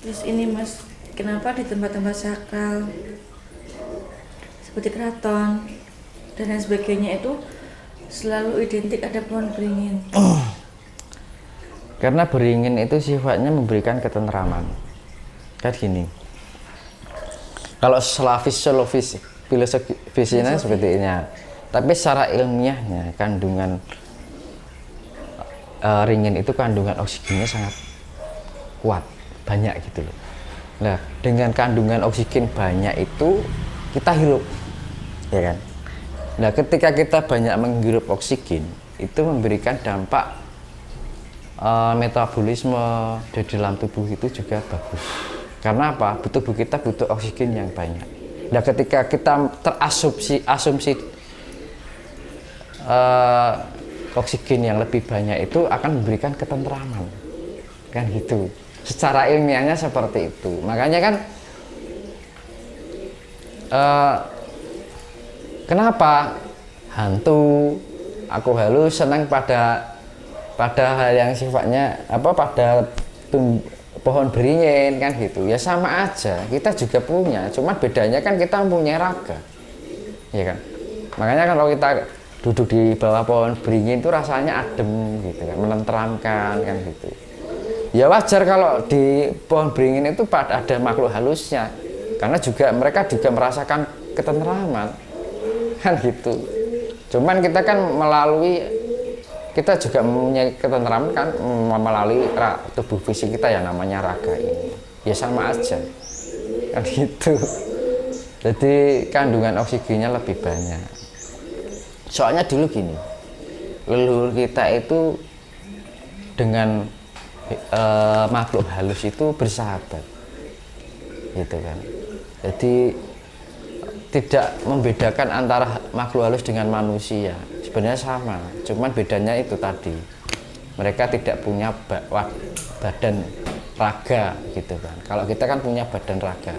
Terus ini Mas, kenapa di tempat-tempat sakral seperti keraton dan lain sebagainya itu selalu identik ada pohon beringin? Karena beringin itu sifatnya memberikan ketentraman. Kan gini, kalau secara filosofisnya seperti ini, tapi secara ilmiahnya kandungan ringin itu kandungan oksigennya sangat kuat, banyak gitu loh. Nah, dengan kandungan oksigen banyak itu kita hirup, ya kan? Nah, ketika kita banyak menghirup oksigen, itu memberikan dampak metabolisme di dalam tubuh itu juga bagus. Karena apa? Tubuh kita butuh oksigen yang banyak. Nah, ketika kita asumsi oksigen yang lebih banyak itu akan memberikan ketentraman, kan gitu. Secara ilmiahnya seperti itu. Makanya kan kenapa hantu, aku halus senang pada hal yang sifatnya pada pohon beringin kan gitu. Ya sama aja, kita juga punya, cuma bedanya kan kita mempunyai raga, ya kan. Makanya kalau kita duduk di bawah pohon beringin itu rasanya adem gitu kan, menenteramkan kan gitu. Ya wajar kalau di pohon beringin itu ada makhluk halusnya, karena juga mereka juga merasakan ketentraman kan gitu. Cuman kita kan kita juga mempunyai ketentraman kan melalui tubuh fisik kita yang namanya raga ini. Ya sama aja kan gitu. Jadi kandungan oksigennya lebih banyak. Soalnya dulu gini, leluhur kita itu dengan makhluk halus itu bersahabat gitu kan. Jadi tidak membedakan antara makhluk halus dengan manusia, sebenarnya sama, cuman bedanya itu tadi, mereka tidak punya badan raga gitu kan. Kalau kita kan punya badan raga,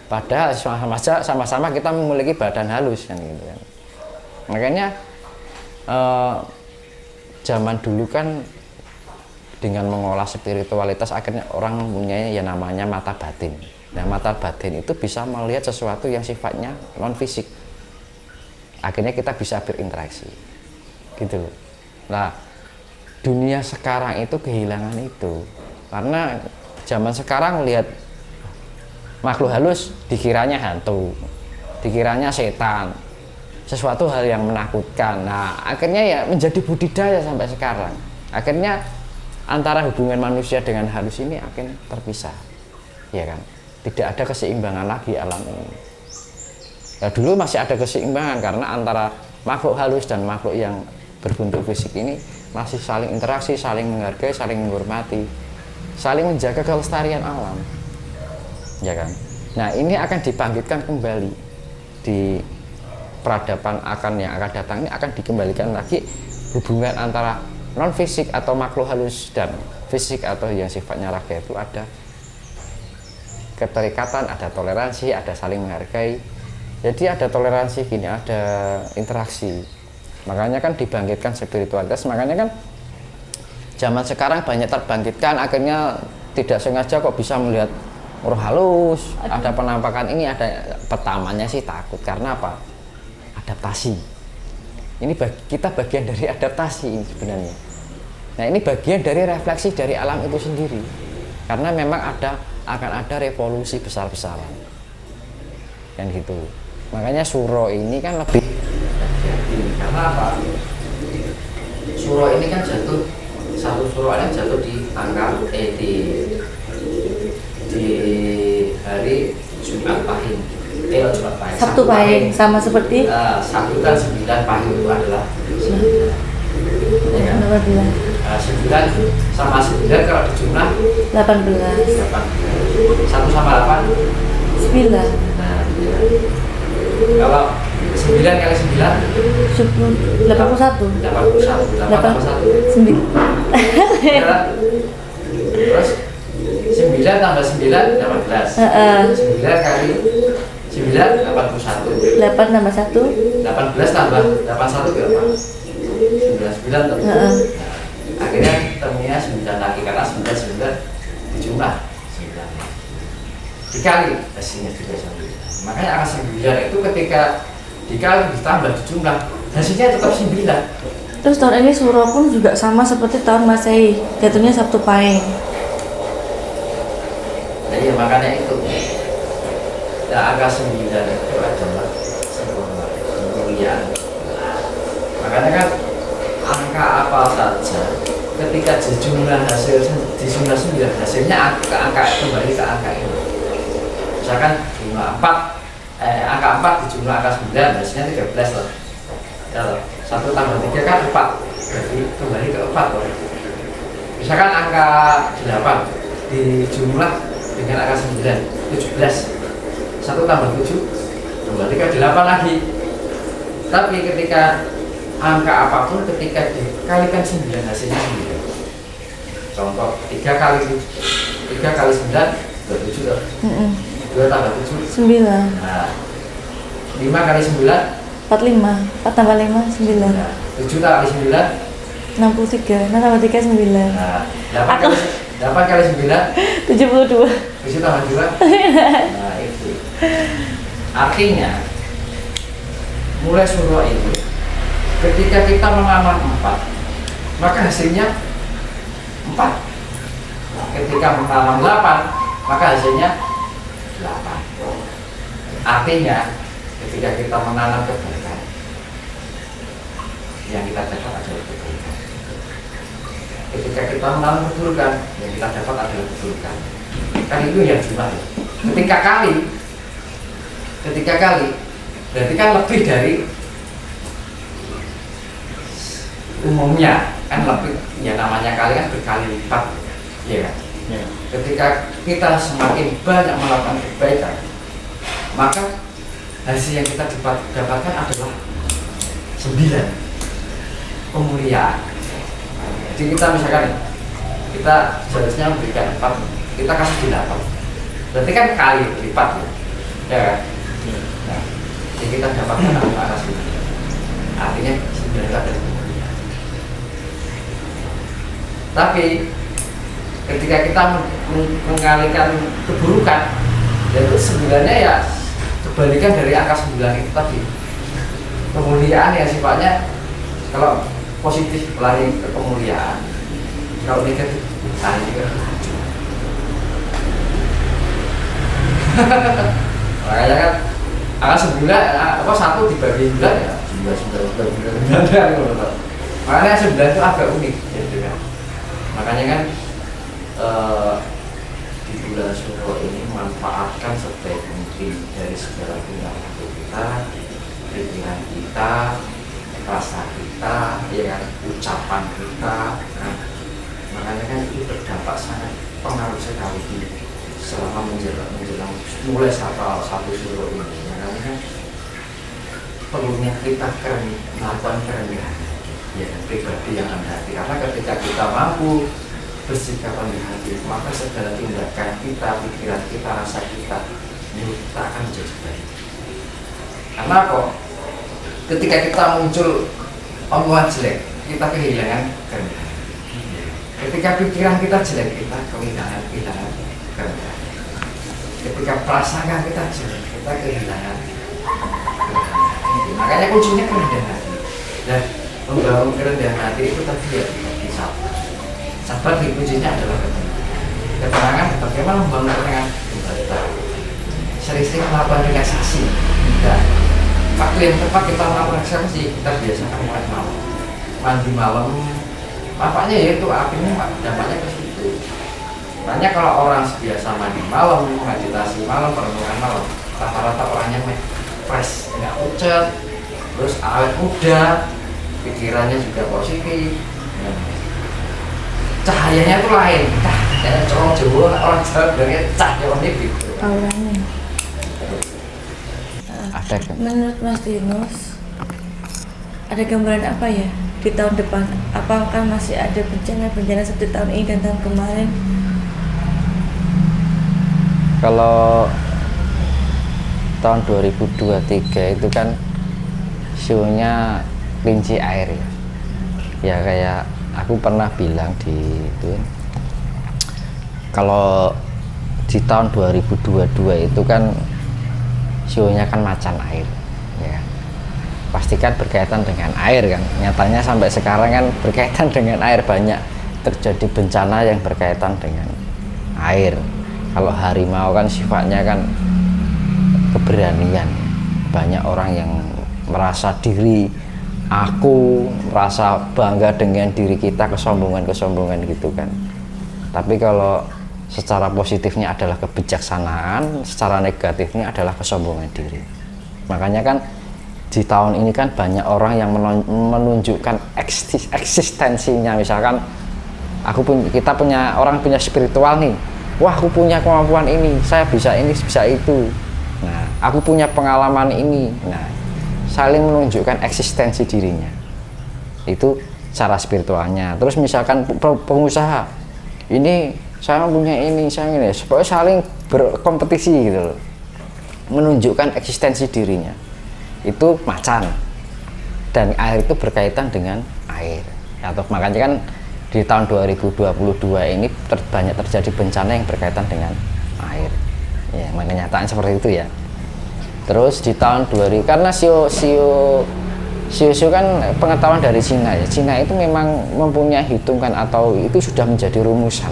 padahal sama-sama kita memiliki badan halus kan gitu kan. Makanya zaman dulu kan dengan mengolah spiritualitas akhirnya orang mempunyai yang namanya mata batin. Nah, mata batin itu bisa melihat sesuatu yang sifatnya non fisik. Akhirnya kita bisa berinteraksi, gitu loh. Nah, dunia sekarang itu kehilangan itu, karena zaman sekarang lihat makhluk halus dikiranya hantu, dikiranya setan, sesuatu hal yang menakutkan. Nah, akhirnya ya menjadi budidaya sampai sekarang. Akhirnya antara hubungan manusia dengan halus ini akan terpisah, ya kan? Tidak ada keseimbangan lagi alam ini. Ya, dulu masih ada keseimbangan karena antara makhluk halus dan makhluk yang berbentuk fisik ini masih saling interaksi, saling menghargai, saling menghormati, saling menjaga kelestarian alam, ya kan? Nah, ini akan dibangkitkan kembali di peradaban yang akan datang ini, akan dikembalikan lagi hubungan antara non fisik atau makhluk halus dan fisik atau yang sifatnya raga itu ada keterikatan, ada toleransi, ada saling menghargai. Jadi ada toleransi gini, ada interaksi. Makanya kan dibangkitkan spiritualitas. Makanya kan zaman sekarang banyak terbangkitkan, akhirnya tidak sengaja kok bisa melihat roh halus, ada penampakan ini, ada. Pertamanya sih takut, karena apa? Adaptasi. Ini kita bagian dari adaptasi ini sebenarnya. Nah, ini bagian dari refleksi dari alam itu sendiri. Karena memang akan ada revolusi besar-besaran, kan gitu. Makanya suro ini kan lebih karena apa? Suro ini kan jatuh, satu suro ini jatuh di tanggal di hari Jumat Pahing. Jumat Pahing. Sabtu Pahing sama seperti Sabtu kan 9 Pahing itu adalah 9. 9 sama 9 kalau dijumlah 18. 1 sama 8 9. Nah, kalau 9 kali 9 81. terus 9 tambah 9 18. 9 kali 9 81. 8 tambah 1 18 tambah 81 berapa? 99 tuh. Heeh. Akhirnya ketemunya 9 lagi karena 99 dijumlah 9 dikali hasilnya juga 9. Makanya angka 9 itu ketika dikali ditambah dijumlah hasilnya tetap 9. Terus tahun ini Suro pun juga sama seperti tahun Masehi, jatuhnya Sabtu Pahing. Nah, iya makanya itu ya, angka 9 itu adalah sempurna, kemuliaan. Makanya kan angka apa saja ketika dijumlah hasil dijumlah 9 hasilnya angka kembali ke angka ini. Misalkan jumlah 4 angka 4 dijumlah angka 9 hasilnya 13 lah. Ya, 1 tambah 3 kan 4, berarti kembali ke 4 loh. Misalkan angka 8 dijumlah dengan angka 9, 17, 1 tambah 7 kembali ke 8 lagi. Tapi ketika angka apapun ketika dikalikan 9 hasilnya 9. Contoh 3 kali 9 27 loh. 2 tambah 7 9. nah 5 kali 9 45. 4 tambah 5 9. nah, 7 kali 9 63. 6 tambah 3 9. nah 8 kali 9 72. 7 tambah 2 nah itu artinya mulai surah ini ketika kita mengamal 4 maka hasilnya 4. Ketika menanam 8 maka hasilnya 8. Artinya ketika kita menanam kebaikan yang kita dapat adalah kebaikan. Ketika kita menanam keburukan yang kita dapat adalah keburukan. Kan itu yang jumlah. Ketika kali berarti kan lebih dari umumnya, kan lebih, ya namanya kali kan berkali lipat, ya kan? Ya. Ketika kita semakin banyak melakukan kebaikan, maka hasil yang kita dapatkan adalah 9 kemuliaan. Jadi kita misalkan kita seharusnya memberikan 4, kita kasih 8, berarti kan kali lipat, ya kan? Nah, jadi kita dapatkan adalah 9, artinya 9 itu adalah. Tapi ketika kita mengalihkan keburukan, yaitu sebenarnya ya kebalikan dari angka 9 itu tadi. Kemuliaan yang sifatnya kalau positif lari ke kemuliaan, kalau negatif lari ke hancur. Makanya kan angka 9 1 dibagi 9 ya 9. Makanya 9 itu agak unik, gitu kan. Makanya kan di bulan Suro ini manfaatkan sebaik mungkin dari segala tindakan kita, pikiran kita, rasa kita, ya kan, ucapan kita. Nah, makanya kan itu berdampak sangat pengaruh sekali selama menjelang mulai satu Suro ini. Makanya kan perlunya kita melakukan kerendahan, ya kan, pribadi yang rendah hati. Karena ketika kita mampu bersikap rendah hati, maka segala tindakan kita, pikiran kita, rasa kita akan menjadi baik. Karena kok ketika kita muncul omongan jelek, kita kehilangan kerendahan. Ketika pikiran kita jelek, kita kehilangan kerendahan. Ketika prasangka kita jelek, kita kehilangan kerendahan. Makanya kuncinya kerendahan hati. Dan membangun kerendahan hati itu tadi ya bisa. Sabar di kuncinya adalah keterangan. Bagaimana membangun keterangan kembali. Sering-sering melakukan relaksasi. Dan waktu yang tepat kita melakukan relaksasi, kita biasakan mulai malam, mandi malam. Apanya ya itu akhirnya dampaknya ke situ. Makanya kalau orang biasa mandi malam, meditasi malam, perenungan malam, rata-rata orangnya fresh, nggak pucat, terus awet muda, pikirannya juga positif. Cahayanya itu lain, cahayanya orang Jawa, orang Jawa bilangnya cahayanya gitu. Auranya. Ada kan? Menurut Mas Dinus, ada gambaran apa ya di tahun depan? Apakah masih ada bencana-bencana seperti tahun ini dan tahun kemarin? Kalau tahun 2023 itu kan show-nya kelinci air ya. Ya kayak aku pernah bilang di itu, kalau di tahun 2022 itu kan sionya kan macan air ya, pasti kan berkaitan dengan air kan, nyatanya sampai sekarang kan berkaitan dengan air, banyak terjadi bencana yang berkaitan dengan air. Kalau harimau kan sifatnya kan keberanian, banyak orang yang merasa diri, aku merasa bangga dengan diri kita, kesombongan gitu kan. Tapi kalau secara positifnya adalah kebijaksanaan, secara negatifnya adalah kesombongan diri. Makanya kan di tahun ini kan banyak orang yang menunjukkan eksistensinya. Misalkan kita punya orang punya spiritual nih, wah aku punya kemampuan ini, saya bisa ini, bisa itu. Nah, aku punya pengalaman ini. Nah, saling menunjukkan eksistensi dirinya. Itu cara spiritualnya. Terus misalkan pengusaha, ini saya punya ini, saya ini, supaya saling berkompetisi gitu loh, menunjukkan eksistensi dirinya. Itu macan, dan air itu berkaitan dengan air. Atau makanya kan di tahun 2022 ini banyak terjadi bencana yang berkaitan dengan air. Ya, makanya kenyataan seperti itu ya. Terus di tahun 2000, karena sio kan pengetahuan dari Cina ya. Cina itu memang mempunyai hitungan atau itu sudah menjadi rumusan.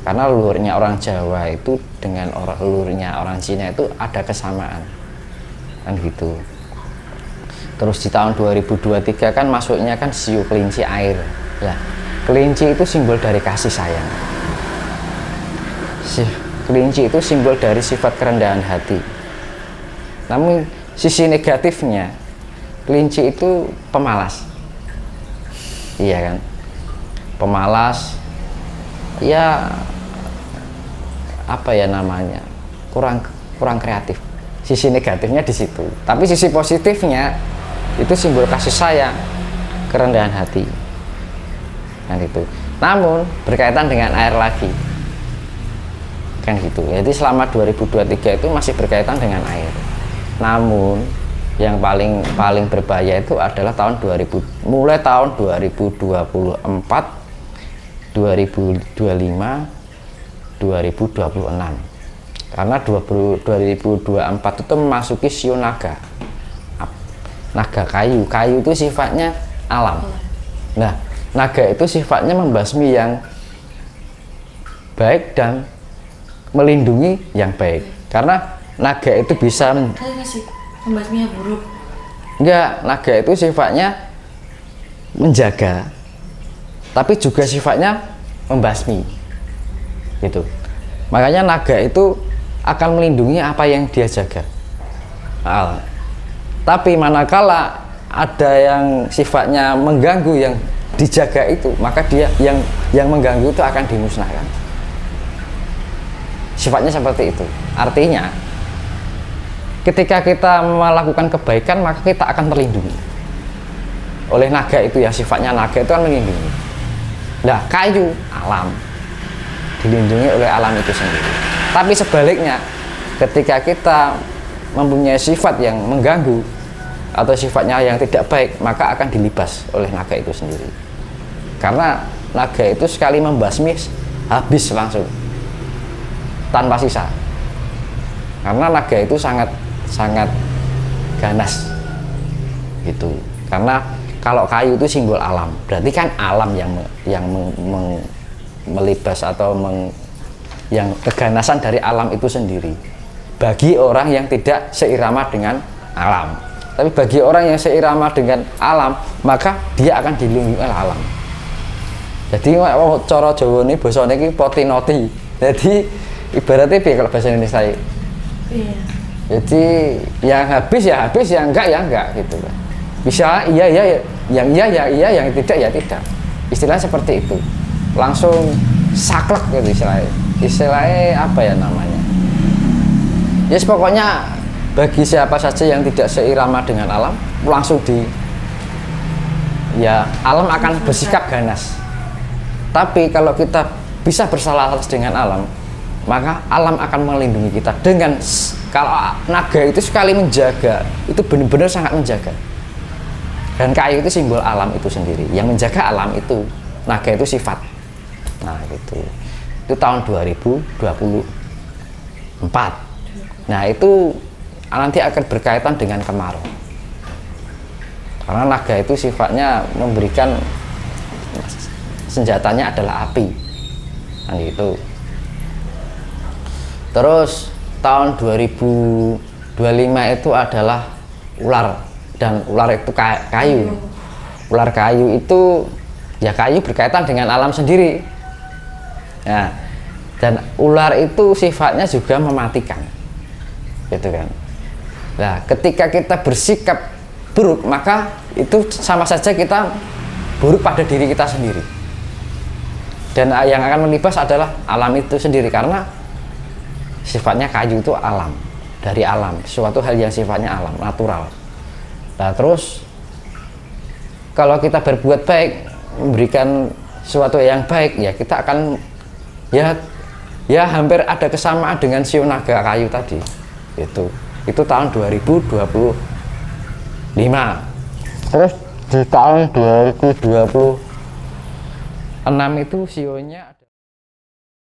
Karena leluhurnya orang Jawa itu dengan leluhurnya orang Cina itu ada kesamaan. Kan gitu. Terus di tahun 2023 kan masuknya kan sio kelinci air. Ya, kelinci itu simbol dari kasih sayang. Kelinci itu simbol dari sifat kerendahan hati. Namun sisi negatifnya, kelinci itu pemalas. Iya kan? Pemalas. Ya apa ya namanya? Kurang kreatif. Sisi negatifnya di situ. Tapi sisi positifnya itu simbol kasih sayang, kerendahan hati. Kan itu. Namun berkaitan dengan air lagi. Kan gitu. Jadi selama 2023 itu masih berkaitan dengan air. Namun yang paling berbahaya itu adalah mulai tahun 2024, 2025, 2026. Karena 2024 itu memasuki sio naga. Naga kayu itu sifatnya alam. Nah, naga itu sifatnya membasmi yang baik dan melindungi yang baik. Karena naga itu bisa membasmi yang buruk. Enggak, naga itu sifatnya menjaga, tapi juga sifatnya membasmi. Gitu. Makanya naga itu akan melindungi apa yang dia jaga. Tapi manakala ada yang sifatnya mengganggu yang dijaga itu, maka dia yang mengganggu itu akan dimusnahkan. Sifatnya seperti itu. Artinya ketika kita melakukan kebaikan, maka kita akan terlindungi oleh naga itu, yang sifatnya naga itu kan melindungi. Nah, kayu alam dilindungi oleh alam itu sendiri. Tapi sebaliknya, ketika kita mempunyai sifat yang mengganggu atau sifatnya yang tidak baik, maka akan dilibas oleh naga itu sendiri. Karena naga itu sekali membasmi habis langsung tanpa sisa. Karena naga itu sangat ganas gitu. Karena kalau kayu itu simbol alam, berarti kan alam yang melibas atau yang keganasan dari alam itu sendiri bagi orang yang tidak seirama dengan alam. Tapi bagi orang yang seirama dengan alam, maka dia akan dilindungi oleh alam. Jadi cara Jawa ini bahasanya ini potinoti. Jadi ibaratnya kalau bahasa Indonesia. Iya. Jadi yang habis ya habis, yang enggak ya enggak gitu kan. Bisa iya yang iya, yang tidak ya tidak. Istilahnya seperti itu. Langsung saklek gitu istilahnya. Istilahnya apa ya namanya? Ya yes, pokoknya bagi siapa saja yang tidak seirama dengan alam, langsung alam akan bersikap ganas. Tapi kalau kita bisa bersalaras dengan alam, maka alam akan melindungi kita dengan, kalau naga itu sekali menjaga, itu benar-benar sangat menjaga. Dan kayu itu simbol alam itu sendiri. Yang menjaga alam itu naga itu sifat. Nah, gitu. Itu tahun 2024. Nah, itu nanti akan berkaitan dengan kemarau. Karena naga itu sifatnya memberikan, senjatanya adalah api. Nah, gitu. Terus tahun 2025 itu adalah ular, dan ular itu kayu. Ular kayu itu ya kayu berkaitan dengan alam sendiri. Nah, dan ular itu sifatnya juga mematikan. Gitu kan. Nah, ketika kita bersikap buruk, maka itu sama saja kita buruk pada diri kita sendiri. Dan yang akan menibas adalah alam itu sendiri, karena sifatnya kayu itu alam, dari alam, suatu hal yang sifatnya alam, natural. Nah, terus kalau kita berbuat baik, memberikan sesuatu yang baik, ya kita akan ya hampir ada kesamaan dengan sio naga kayu tadi. Itu tahun 2025. Terus di tahun 2026 itu sionya